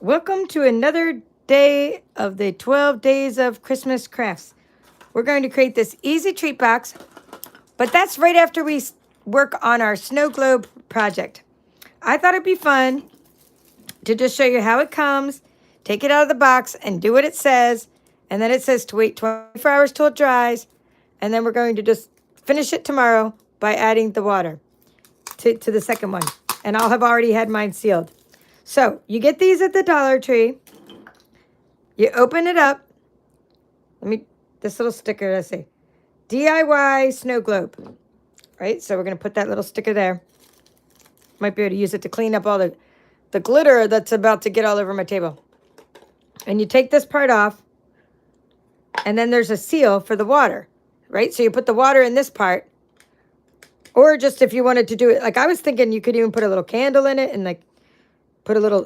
Welcome to another day of the 12 days of Christmas crafts. We're going to create this easy treat box, but that's right after we work on our snow globe project. I thought it'd be fun to just show you how it comes, take it out of the box and do what it says. And then it says to wait 24 hours till it dries. And then we're going to just finish it tomorrow by adding the water to the second one. And I'll have already had mine sealed. So you get these at the Dollar Tree. You open it up. This little sticker, let's see. DIY snow globe. Right? So we're going to put that little sticker there. Might be able to use it to clean up all the glitter that's about to get all over my table. And you take this part off. And then there's a seal for the water. Right? So you put the water in this part. Or just if you wanted to do it, like I was thinking you could even put a little candle in it and like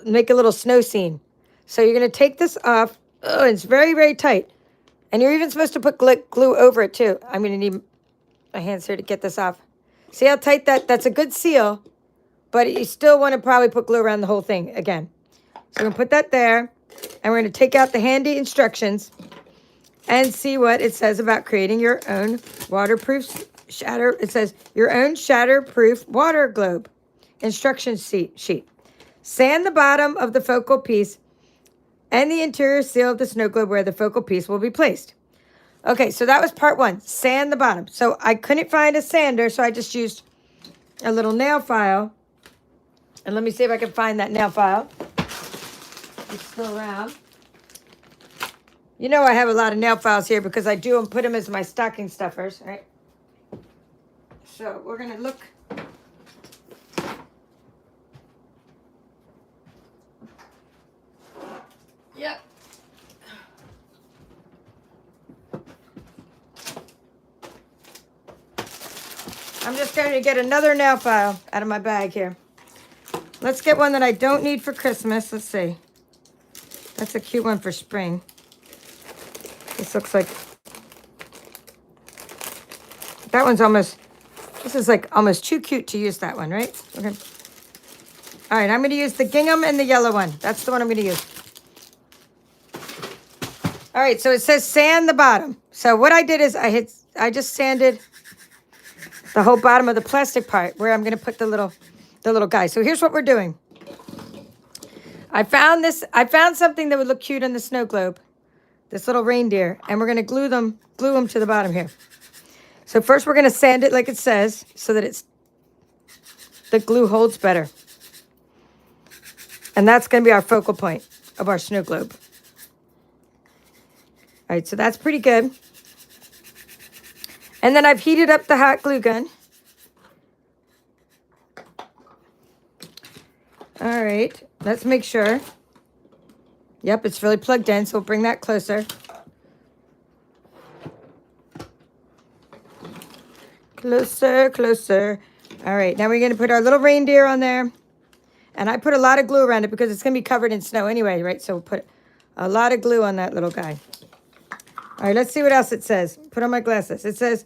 make a little snow scene. So you're going to take this off. Oh, it's very, very tight. And you're even supposed to put glue over it too. I'm going to need my hands here to get this off. See how tight that's a good seal, but you still want to probably put glue around the whole thing again. So we're going to put that there, and we're going to take out the handy instructions and see what it says about creating your own waterproof it says your own shatterproof water globe instruction sheet. Sand the bottom of the focal piece and the interior seal of the snow globe where the focal piece will be placed. Okay, so that was part one, sand the bottom. So I couldn't find a sander, so I just used a little nail file. And let me see if I can find that nail file. It's still around. You know I have a lot of nail files here because I do put them as my stocking stuffers, right? So we're going to look. Yep. I'm just going to get another nail file out of my bag here. Let's get one that I don't need for Christmas. Let's see. That's a cute one for spring. This looks like... That one's almost... This is like almost too cute to use that one, right? Okay. All right, I'm going to use the gingham and the yellow one. That's the one I'm going to use. All right, so it says sand the bottom. So what I did is I just sanded the whole bottom of the plastic part where I'm going to put the little guy. So here's what we're doing. I found something that would look cute on the snow globe. This little reindeer, and we're going to glue them to the bottom here. So first we're going to sand it like it says so that the glue holds better. And that's going to be our focal point of our snow globe. All right, so that's pretty good. And then I've heated up the hot glue gun. All right, let's make sure. Yep, it's really plugged in, so we'll bring that closer. Closer, closer. All right, now we're going to put our little reindeer on there. And I put a lot of glue around it because it's going to be covered in snow anyway, right? So we'll put a lot of glue on that little guy. All right, let's see what else it says. Put on my glasses. It says,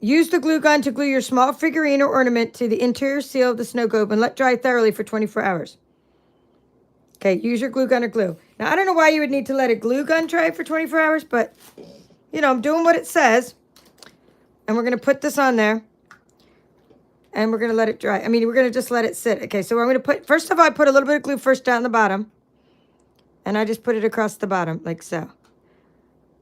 use the glue gun to glue your small figurine or ornament to the interior seal of the snow globe and let dry thoroughly for 24 hours. Okay, use your glue gun or glue. Now, I don't know why you would need to let a glue gun dry for 24 hours, but, you know, I'm doing what it says. And we're going to put this on there. And we're going to let it dry. I mean, we're going to just let it sit. Okay, so I'm going to first of all, I put a little bit of glue first down the bottom. And I just put it across the bottom, like so.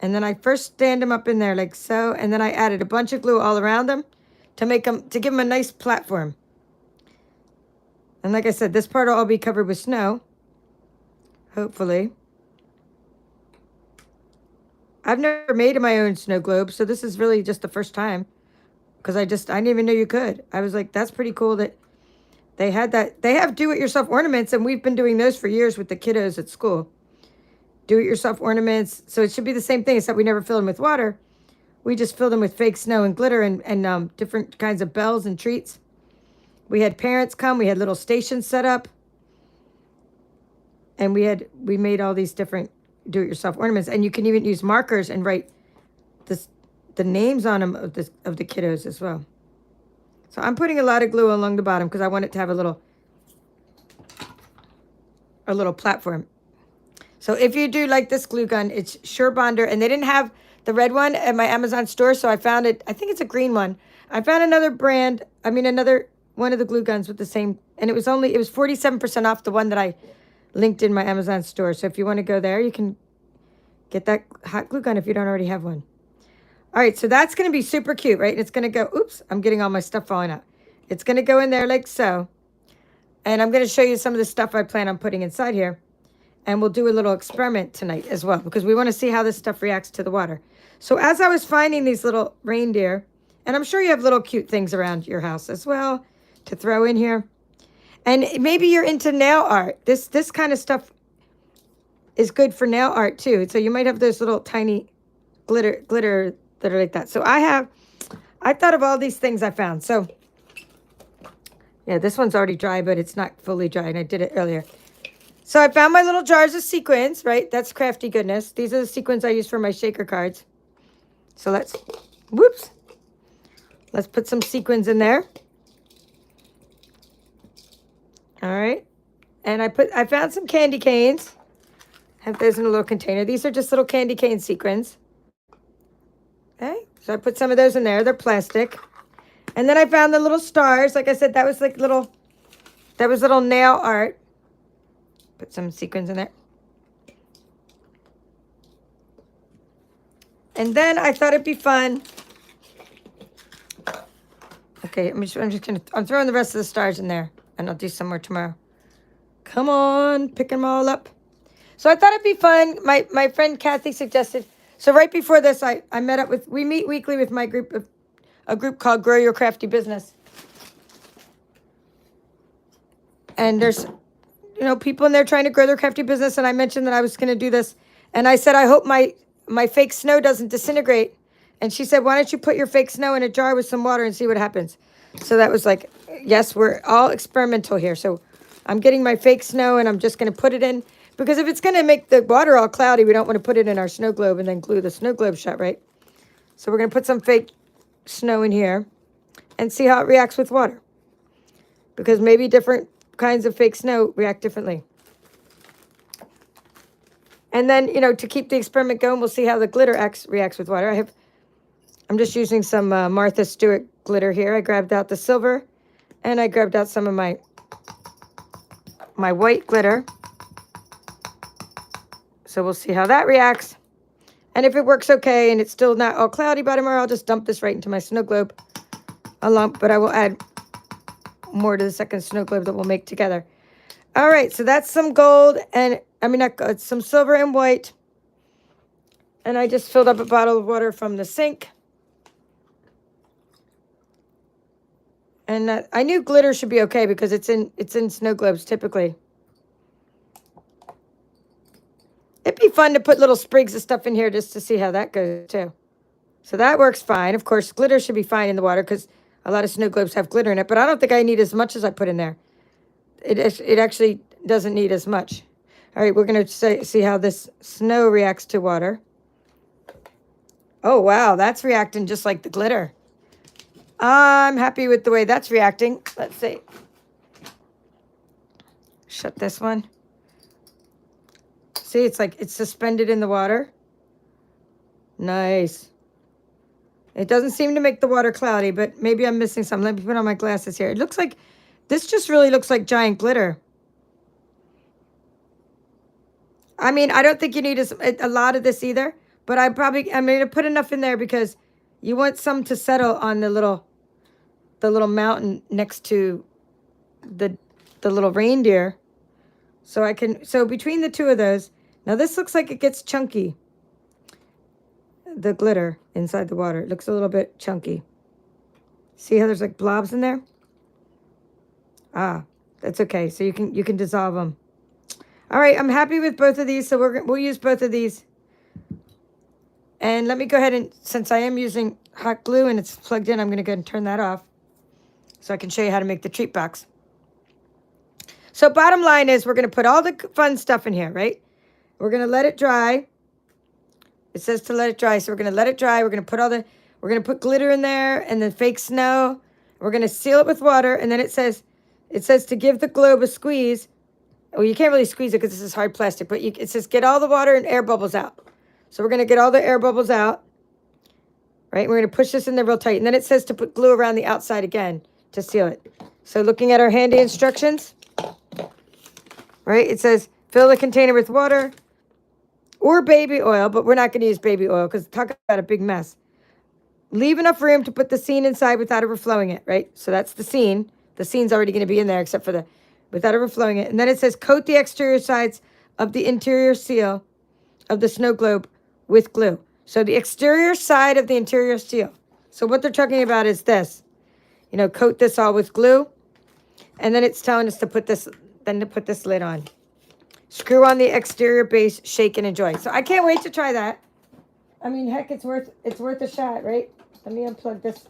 And then I first stand them up in there, like so. And then I added a bunch of glue all around them to give them a nice platform. And like I said, this part will all be covered with snow. Hopefully. I've never made my own snow globe, so this is really just the first time. Because I didn't even know you could. I was like, that's pretty cool that they had that. They have do-it-yourself ornaments, and we've been doing those for years with the kiddos at school. Do-it-yourself ornaments. So it should be the same thing, except we never fill them with water. We just fill them with fake snow and glitter and different kinds of bells and treats. We had parents come. We had little stations set up. And we made all these different do-it-yourself ornaments. And you can even use markers and write the names on them of the kiddos as well. So I'm putting a lot of glue along the bottom because I want it to have a little a little platform. So if you do like this glue gun, it's Sure Bonder. And they didn't have the red one at my Amazon store, so I found it. I think it's a green one. I found another brand. I mean, another one of the glue guns with the same. And it was 47% off the one that I linked in my Amazon store. So if you want to go there, you can get that hot glue gun if you don't already have one. All right, so that's going to be super cute, right? It's going to go, oops, I'm getting all my stuff falling out. It's going to go in there like so. And I'm going to show you some of the stuff I plan on putting inside here. And we'll do a little experiment tonight as well, because we want to see how this stuff reacts to the water. So as I was finding these little reindeer, and I'm sure you have little cute things around your house as well to throw in here. And maybe you're into nail art. This kind of stuff is good for nail art too. So you might have those little tiny glitter that are like that. So I thought of all these things I found. So yeah, this one's already dry, but it's not fully dry, and I did it earlier. So I found my little jars of sequins, right? That's Crafty goodness. These are the sequins I use for my shaker cards. So let's put some sequins in there. All right. And I found some candy canes. Have those in a little container. These are just little candy cane sequins. Okay. So I put some of those in there. They're plastic. And then I found the little stars. Like I said, that was little nail art. Put some sequins in there. And then I thought it'd be fun. Okay, I'm throwing the rest of the stars in there, and I'll do some more tomorrow. Come on, pick them all up. So I thought it'd be fun. My friend Kathy suggested. So right before this, we meet weekly with my group a group called Grow Your Crafty Business. And there's people in there trying to grow their crafty business, and I mentioned that I was going to do this. And I said, I hope my fake snow doesn't disintegrate. And she said, why don't you put your fake snow in a jar with some water and see what happens? So that was like, yes, we're all experimental here. So I'm getting my fake snow, and I'm just going to put it in. Because if it's going to make the water all cloudy, we don't want to put it in our snow globe and then glue the snow globe shut, right? So we're going to put some fake snow in here and see how it reacts with water. Because maybe different kinds of fake snow react differently. And then, to keep the experiment going, we'll see how the glitter reacts with water. I'm just using some Martha Stewart glitter here. I grabbed out the silver, and I grabbed out some of my white glitter. So we'll see how that reacts. And if it works okay and it's still not all cloudy by tomorrow, I'll just dump this right into my snow globe. But I will add more to the second snow globe that we'll make together. All right, so that's some gold and some silver and white. And I just filled up a bottle of water from the sink. And I knew glitter should be okay because it's in snow globes typically. It'd be fun to put little sprigs of stuff in here just to see how that goes too. So that works fine. Of course, glitter should be fine in the water because a lot of snow globes have glitter in it, but I don't think I need as much as I put in there. It actually doesn't need as much. All right, we're going to see how this snow reacts to water. Oh, wow, that's reacting just like the glitter. I'm happy with the way that's reacting. Let's see. Shut this one. See, it's like it's suspended in the water. Nice. It doesn't seem to make the water cloudy, but maybe I'm missing something. Let me put on my glasses here. It looks like, this just really looks like giant glitter. I mean, I don't think you need a lot of this either, but I'm going to put enough in there because you want some to settle on the little mountain next to the little reindeer. So between the two of those, now this looks like it gets chunky. The glitter inside the water. It looks a little bit chunky. See how there's like blobs in there? Ah, that's okay. So you can dissolve them. All right, I'm happy with both of these, so we'll use both of these. And let me go ahead and, since I am using hot glue and it's plugged in, I'm going to go ahead and turn that off so I can show you how to make the treat box. So bottom line is we're going to put all the fun stuff in here, right? We're going to let it dry. It says to let it dry, so we're going to let it dry. We're going to put glitter in there and then fake snow. We're going to seal it with water, and then it says to give the globe a squeeze Well, you can't really squeeze it because this is hard plastic, but it says get all the water and air bubbles out. So we're going to get all the air bubbles out, right? We're going to push this in there real tight. And then it says to put glue around the outside again to seal it. So looking at our handy instructions, right? It says fill the container with water or baby oil, but we're not going to use baby oil because talk about a big mess. Leave enough room to put the scene inside without overflowing it, right? So that's the scene. The scene's already going to be in there except for the without overflowing it. And then it says coat the exterior sides of the interior seal of the snow globe with glue. So the exterior side of the interior seal. So what they're talking about is this. You know, coat this all with glue. And then it's telling us to put this, lid on. Screw on the exterior base, shake and enjoy. So I can't wait to try that. I mean, heck, it's worth a shot, right? Let me unplug this.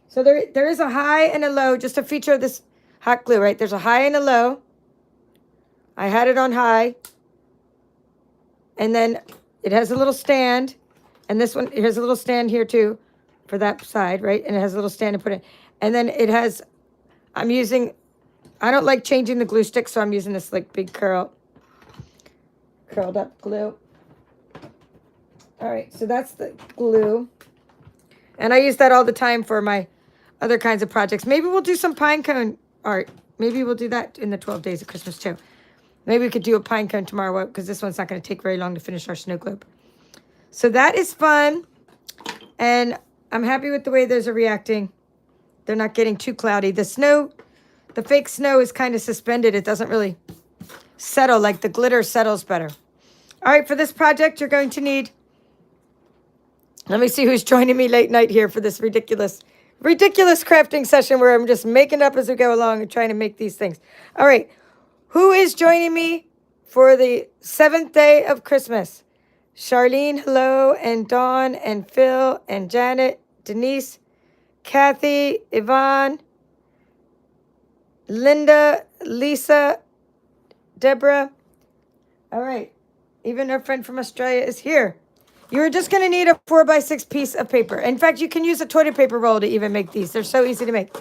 So there is a high and a low, just a feature of this hot glue, right? There's a high and a low. I had it on high. And then it has a little stand. And this one, it has a little stand here too for that side, right? And it has a little stand to put it. And then it has, I don't like changing the glue stick, so I'm using this like big curled up glue. All right, so that's the glue. And I use that all the time for my other kinds of projects. Maybe we'll do some pine cone art. Maybe we'll do that in the 12 days of Christmas too. Maybe we could do a pine cone tomorrow because this one's not going to take very long to finish our snow globe. So that is fun. And I'm happy with the way those are reacting. They're not getting too cloudy. The fake snow is kind of suspended. It doesn't really settle like the glitter settles better. All right, for this project, you're going to need, let me see who's joining me late night here for this ridiculous crafting session where I'm just making up as we go along and trying to make these things. All right, who is joining me for the 7th day of Christmas? Charlene, hello, and Dawn, and Phil, and Janet, Denise, Kathy, Yvonne, Linda, Lisa, Deborah. All right, even our friend from Australia is here. You're just going to need a 4x6 piece of paper. In fact, you can use a toilet paper roll to even make these. They're so easy to make.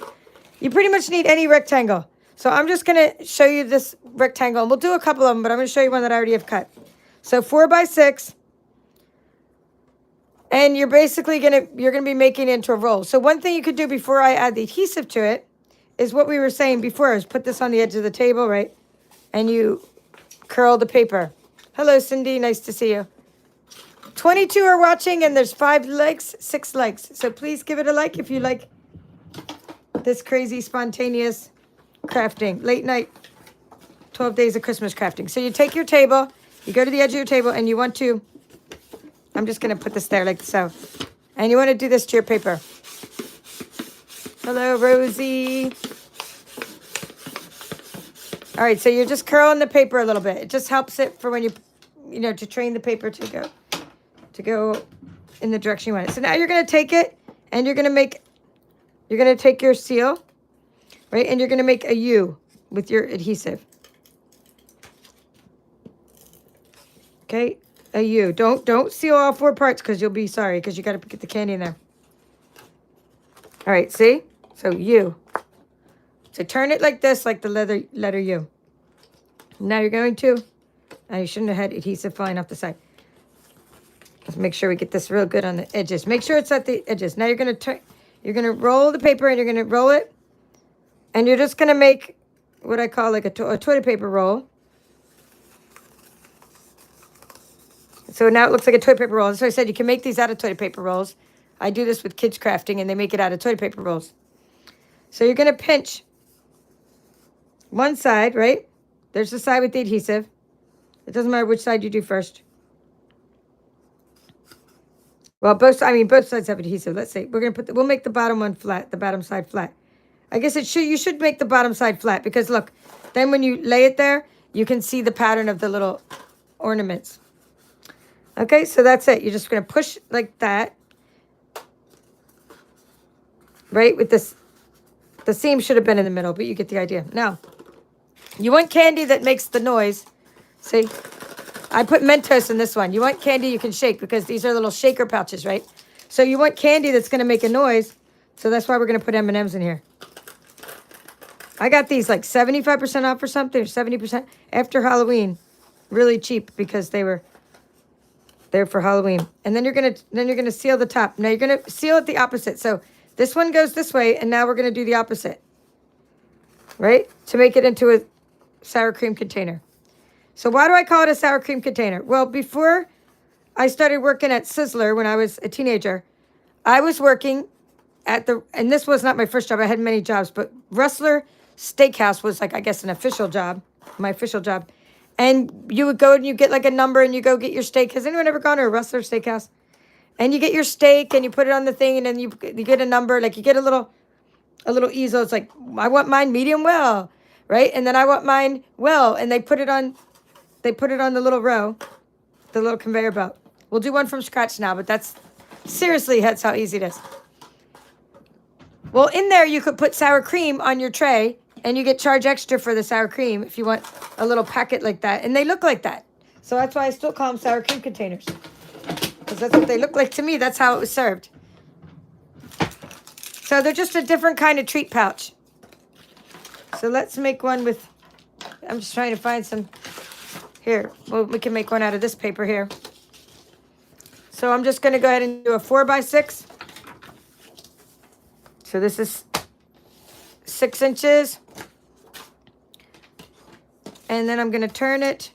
You pretty much need any rectangle. So I'm just going to show you this rectangle. And we'll do a couple of them, but I'm going to show you one that I already have cut. So 4x6. And you're basically going to be making it into a roll. So one thing you could do before I add the adhesive to it is what we were saying before, is put this on the edge of the table, right? And you curl the paper. Hello, Cindy. Nice to see you. 22 are watching, and there's 6 likes. So please give it a like if you like this crazy, spontaneous crafting. Late night, 12 days of Christmas crafting. So you take your table, you go to the edge of your table, and you want to, I'm just going to put this there like so. And you want to do this to your paper. Hello, Rosie. All right, so you're just curling the paper a little bit. It just helps it for when to train the paper to go in the direction you want it. So now you're going to take it and you're going to take your seal, right? And you're going to make a U with your adhesive. Okay, a U. Don't seal all 4 parts because you'll be sorry because you got to get the candy in there. All right, see? So U. So turn it like this, like the letter U. Now you're going to, you shouldn't have had adhesive flying off the side. Let's make sure we get this real good on the edges. Make sure it's at the edges. Now you're going to roll the paper and you're going to roll it. And you're just going to make what I call like a toilet paper roll. So now it looks like a toilet paper roll. So I said you can make these out of toilet paper rolls. I do this with kids crafting and they make it out of toilet paper rolls. So you're going to pinch one side, right? There's the side with the adhesive. It doesn't matter which side you do first. Well, both sides have adhesive. Let's see. We'll make the bottom one flat, the bottom side flat. I guess you should make the bottom side flat because look, then when you lay it there, you can see the pattern of the little ornaments. Okay, so that's it. You're just going to push like that. Right? With this, the seam should have been in the middle, but you get the idea. Now, you want candy that makes the noise. See? I put Mentos in this one. You want candy you can shake because these are little shaker pouches, right? So you want candy that's going to make a noise. So that's why we're going to put M&Ms in here. I got these like 75% off or something, or 70% after Halloween. Really cheap because they were there for Halloween. And then you're gonna seal the top. Now you're gonna seal it the opposite. So this one goes this way, and now we're gonna do the opposite. Right? To make it into a sour cream container. So why do I call it a sour cream container? Well, before I started working at Sizzler when I was a teenager, I was working at and this was not my first job. I had many jobs, but Rustler Steakhouse was like, I guess, an official job, my official job. And you would go and you get like a number and you go get your steak. Has anyone ever gone to a Rustler Steakhouse? And you get your steak and you put it on the thing and then you get a number, like you get a little easel. It's like, I want mine medium well, right? And then I want mine well, and they put it on the little row, the little conveyor belt. We'll do one from scratch now, but that's how easy it is. Well, in there you could put sour cream on your tray, and you get charged extra for the sour cream if you want a little packet like that. And they look like that. So that's why I still call them sour cream containers. Because that's what they look like to me. That's how it was served. So they're just a different kind of treat pouch. So let's make one with, I'm just trying to find some, here. Well, we can make one out of this paper here. So I'm just going to go ahead and do a 4x6. So this is 6 inches. And then I'm going to turn it.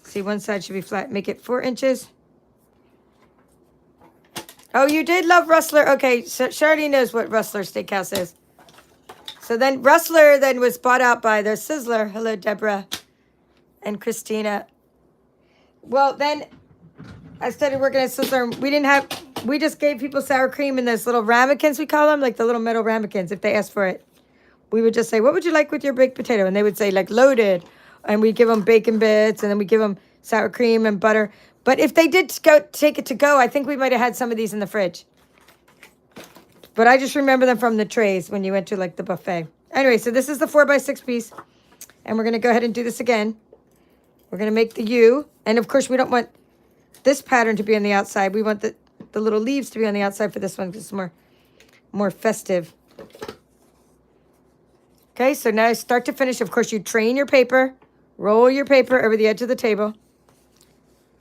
See, one side should be flat. Make it 4 inches. Oh, you did love Rustler. Okay, so Charlie knows what Rustler Steakhouse is. So then Rustler then was bought out by the Sizzler. Hello, Deborah and Christina. Well, then I started working at Sizzler. We just gave people sour cream in those little ramekins, we call them, like the little metal ramekins, if they asked for it. We would just say, what would you like with your baked potato? And they would say, like, loaded. And we'd give them bacon bits, and then we'd give them sour cream and butter. But if they did take it to go, I think we might have had some of these in the fridge. But I just remember them from the trays when you went to, like, the buffet. Anyway, so this is the 4x6 piece. And we're going to go ahead and do this again. We're going to make the U. And, of course, we don't want this pattern to be on the outside. We want the little leaves to be on the outside for this one because it's more festive. Okay, so now start to finish. Of course, you train your paper. Roll your paper over the edge of the table.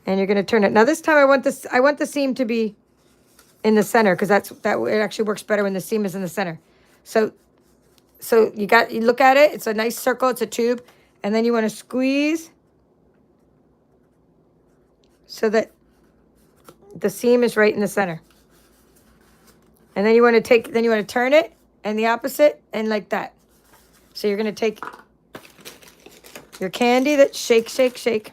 And you're going to turn it. Now, this time I want the seam to be in the center because it actually works better when the seam is in the center. So you look at it. It's a nice circle. It's a tube. And then you want to squeeze so that the seam is right in the center. And then you want to turn it and the opposite and like that. So you're going to take your candy that shake, shake, shake.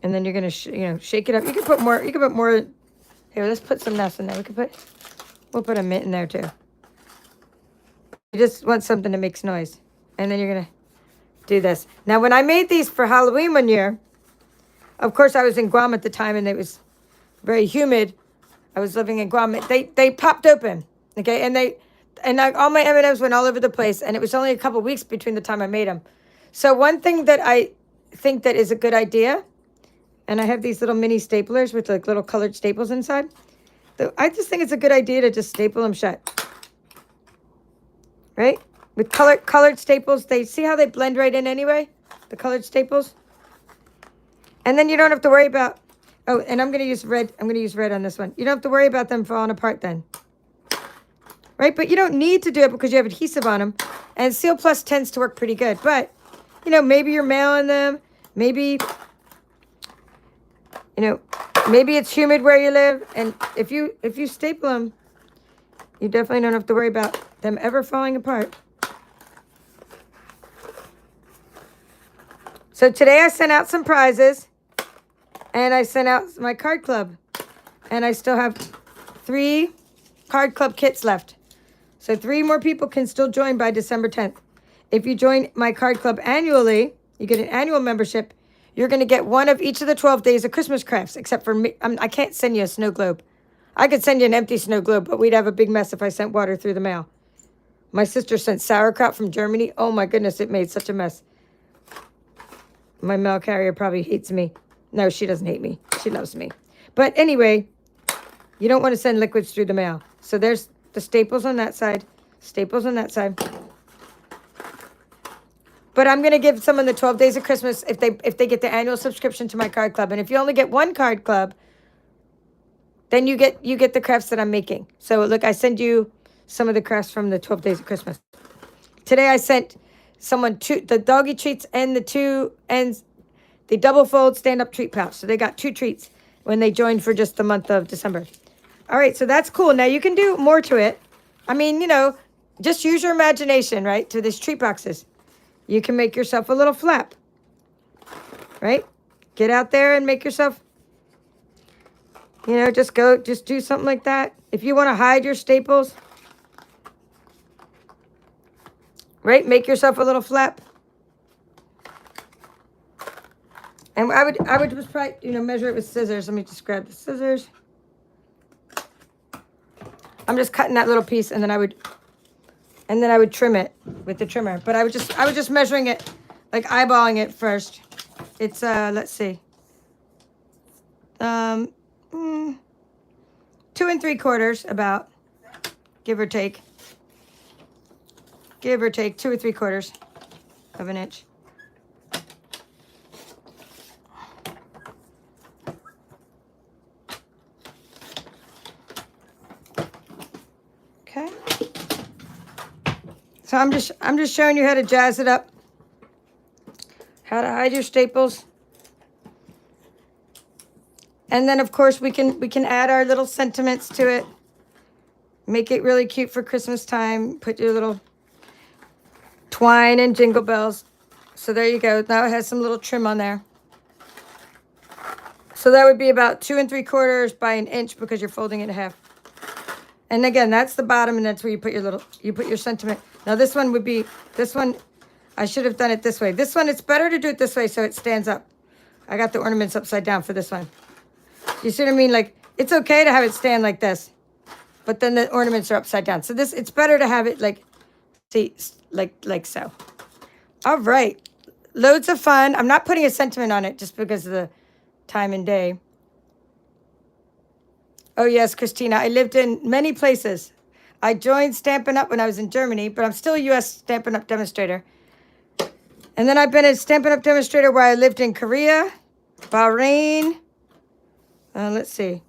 And then you're going to, shake it up. You can put more. Here, let's put some nuts in there. We'll put a mint in there too. You just want something that makes noise. And then you're going to do this. Now, when I made these for Halloween one year, of course, I was in Guam at the time, and it was very humid. I was living in Guam. They popped open, okay? And all my M&Ms went all over the place, and it was only a couple weeks between the time I made them. So one thing that I think that is a good idea, and I have these little mini staplers with like little colored staples inside. I just think it's a good idea to just staple them shut. Right? With colored staples, see how they blend right in anyway? The colored staples. And then you don't have to worry about, and I'm going to use red. I'm going to use red on this one. You don't have to worry about them falling apart then. Right? But you don't need to do it because you have adhesive on them. And Seal Plus tends to work pretty good. But, maybe you're mailing them. Maybe, maybe it's humid where you live. And if you staple them, you definitely don't have to worry about them ever falling apart. So today I sent out some prizes. And I sent out my card club. And I still have 3 card club kits left. So 3 more people can still join by December 10th. If you join my card club annually, you get an annual membership. You're going to get one of each of the 12 days of Christmas crafts. Except for me, I can't send you a snow globe. I could send you an empty snow globe, but we'd have a big mess if I sent water through the mail. My sister sent sauerkraut from Germany. Oh my goodness, it made such a mess. My mail carrier probably hates me. No, she doesn't hate me. She loves me. But anyway, you don't want to send liquids through the mail. So there's the staples on that side. Staples on that side. But I'm going to give someone the 12 days of Christmas if they get the annual subscription to my card club. And if you only get one card club, then you get the crafts that I'm making. So look, I send you some of the crafts from the 12 days of Christmas. Today I sent someone the doggy treats and the double fold stand-up treat pouch. So they got 2 treats when they joined for just the month of December. All right, so that's cool. Now you can do more to it. I mean, you know, just use your imagination, right, to these treat boxes. You can make yourself a little flap, right? Get out there and make yourself, you know, just do something like that. If you want to hide your staples, right, make yourself a little flap. And I would just probably, you know, measure it with scissors. Let me just grab the scissors. I'm just cutting that little piece, and then I would trim it with the trimmer. But I was just measuring it, like eyeballing it first. It's let's see, 2 3/4 about, give or take 2 3/4 of an inch. Okay. So I'm just showing you how to jazz it up. How to hide your staples. And then of course we can add our little sentiments to it. Make it really cute for Christmas time. Put your little twine and jingle bells. So there you go. Now it has some little trim on there. So that would be about 2 3/4 by an inch because you're folding it in half. And again, that's the bottom, and that's where you put your sentiment. Now this one, I should have done it this way. This one, it's better to do it this way so it stands up. I got the ornaments upside down for this one. You see what I mean? Like, it's okay to have it stand like this, but then the ornaments are upside down. So it's better to have it like, see, like so. All right. Loads of fun. I'm not putting a sentiment on it just because of the time and day. Oh, yes, Christina. I lived in many places. I joined Stampin' Up! When I was in Germany, but I'm still a U.S. Stampin' Up! Demonstrator. And then I've been a Stampin' Up! Demonstrator where I lived in Korea, Bahrain. Let's see.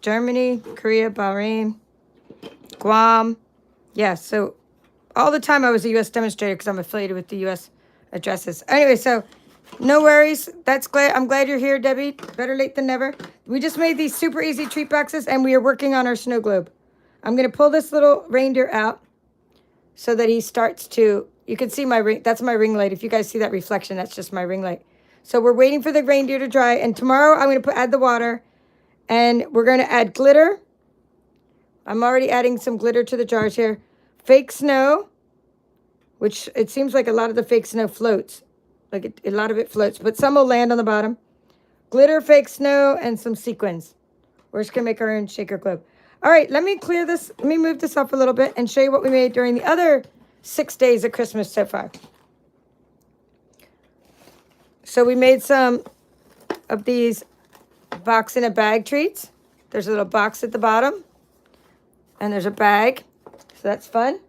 Germany, Korea, Bahrain, Guam. Yeah, so all the time I was a U.S. demonstrator because I'm affiliated with the U.S. addresses. Anyway, so no worries. I'm glad you're here, Debbie. Better late than never. We just made these super easy treat boxes, and we are working on our snow globe. I'm going to pull this little reindeer out so that he starts to, you can see my ring. That's my ring light. If you guys see that reflection, that's just my ring light. So we're waiting for the reindeer to dry, and tomorrow I'm going to add the water, and we're going to add glitter. I'm already adding some glitter to the jars here. Fake snow, which it seems like a lot of the fake snow floats. Like a lot of it floats, but some will land on the bottom. Glitter, fake snow, and some sequins. We're just going to make our own shaker globe. All right, let me clear this. Let me move this up a little bit and show you what we made during the other 6 days of Christmas so far. So we made some of these box in a bag treats. There's a little box at the bottom, and there's a bag. So that's fun.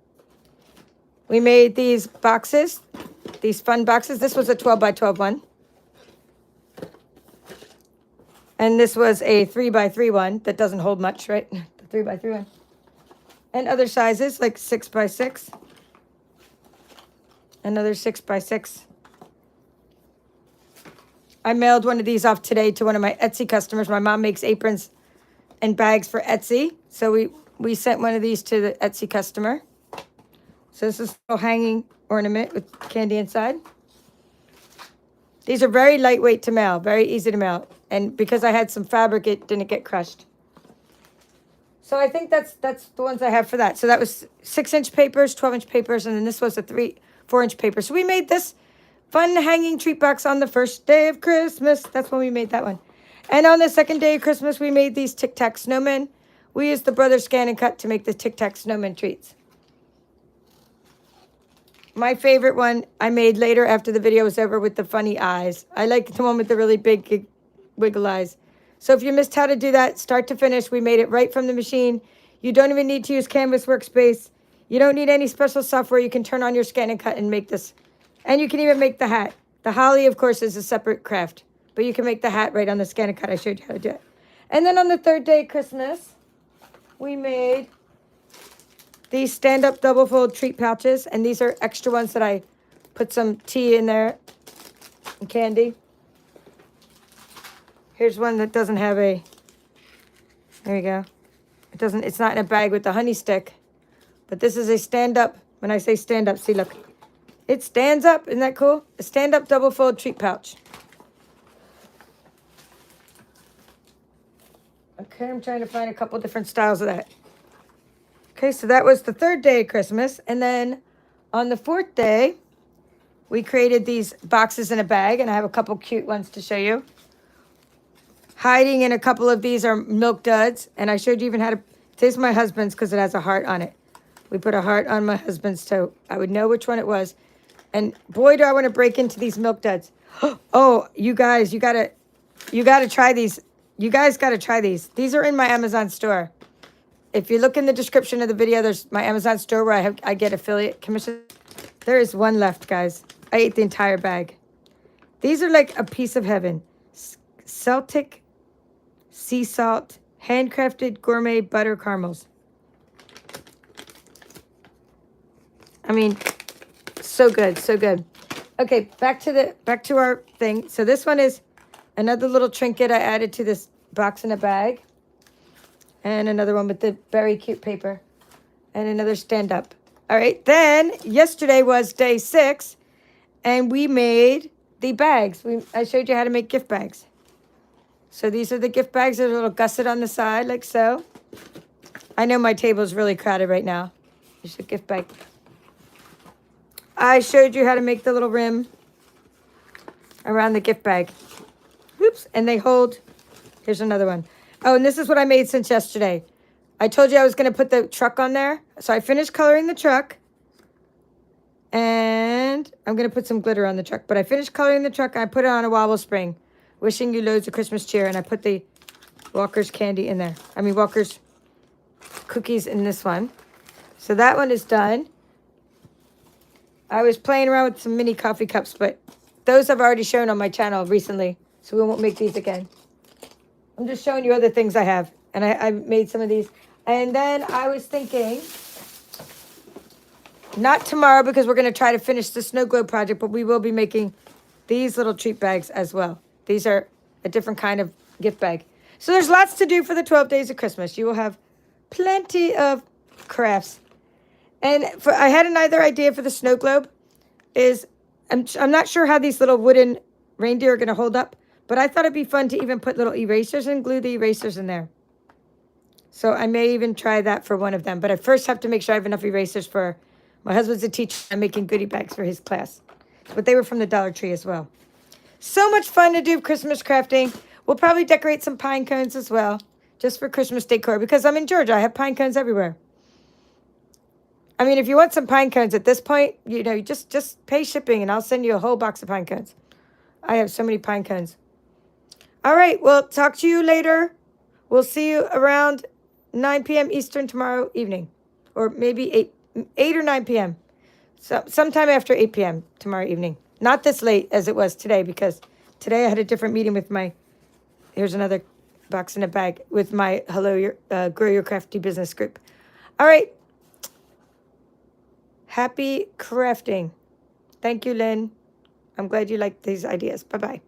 We made these boxes. These fun boxes. This was a 12 by 12 one. And this was a 3 by 3 one that doesn't hold much, right? The 3 by 3 one. And other sizes like 6 by 6. Another 6 by 6. I mailed one of these off today to one of my Etsy customers. My mom makes aprons and bags for Etsy. So we sent one of these to the Etsy customer. So this is a little hanging ornament with candy inside. These are very lightweight to mail, very easy to mail. And because I had some fabric, it didn't get crushed. So I think that's the ones I have for that. So that was 6-inch papers, 12-inch papers, and then this was a 4-inch paper. So we made this fun hanging treat box on the first day of Christmas. That's when we made that one. And on the second day of Christmas, we made these Tic Tac snowmen. We used the Brothers Scan and Cut to make the Tic Tac snowman treats. my favorite one I made later after the video was over with the funny eyes. I like the one with the really big wiggle eyes. So if you missed how to do that, start to finish, we made it right from the machine. You don't even need to use Canvas Workspace. You don't need any special software. You can turn on your scan and cut and make this. And you can even make the hat. The holly, of course, is a separate craft. But you can make the hat right on the scan and cut. I showed you how to do it. And then on the third day of Christmas, we made these stand-up double fold treat pouches. And these are extra ones that I put some tea in there and candy. Here's one that doesn't have a, there you go. It's not in a bag with the honey stick. But this is a stand-up. When I say stand-up, see, look. It stands up. Isn't that cool? A stand-up double fold treat pouch. Okay, I'm trying to find a couple different styles of that. Okay, so that was the third day of Christmas. And then on the fourth day, we created these boxes in a bag. And I have a couple cute ones to show you. Hiding in a couple of these are milk duds. And I showed you even how to, this is my husband's because it has a heart on it. We put a heart on my husband's toe. I would know which one it was. And boy, do I want to break into these milk duds. Oh, you guys, you gotta try these. You guys gotta try these. These are in my Amazon store. If you look in the description of the video, there's my Amazon store where I get affiliate commission. There is one left, guys. I ate the entire bag. These are like a piece of heaven. Celtic sea salt, handcrafted gourmet butter caramels. I mean, so good, so good. Okay, back to our thing. So this one is another little trinket I added to this box in a bag. And another one with the very cute paper. And another stand-up. All right, then yesterday was day 6. And we made the bags. I showed you how to make gift bags. So these are the gift bags. There's a little gusset on the side, like so. I know my table is really crowded right now. There's a gift bag. I showed you how to make the little rim around the gift bag. Oops, and they hold, here's another one. Oh, and this is what I made since yesterday. I told you I was going to put the truck on there. So I finished coloring the truck. And I'm going to put some glitter on the truck. But I finished coloring the truck and I put it on a wobble spring. Wishing you loads of Christmas cheer. And I put the Walker's candy in there. I mean, Walker's cookies in this one. So that one is done. I was playing around with some mini coffee cups, but those I've already shown on my channel recently, so we won't make these again. I'm just showing you other things I have, and I made some of these. And then I was thinking, not tomorrow because we're going to try to finish the snow globe project, but we will be making these little treat bags as well. These are a different kind of gift bag. So there's lots to do for the 12 days of Christmas. You will have plenty of crafts. And I had another idea for the snow globe. I'm not sure how these little wooden reindeer are going to hold up, but I thought it'd be fun to even put little erasers and glue the erasers in there. So I may even try that for one of them. But I first have to make sure I have enough erasers for my husband's a teacher. I'm making goodie bags for his class. But they were from the Dollar Tree as well. So much fun to do Christmas crafting. We'll probably decorate some pine cones as well, just for Christmas decor, because I'm in Georgia. I have pine cones everywhere. I mean, if you want some pine cones at this point, you know, just pay shipping and I'll send you a whole box of pine cones. I have so many pine cones. All right, well, talk to you later. We'll see you around 9 p.m. Eastern tomorrow evening, or maybe 8 or 9 p.m. So sometime after 8 p.m. tomorrow evening. Not this late as it was today, because today I had a different meeting with my, here's another box in a bag, with my Grow Your Crafty business group. All right. Happy crafting. Thank you, Lynn. I'm glad you liked these ideas. Bye-bye.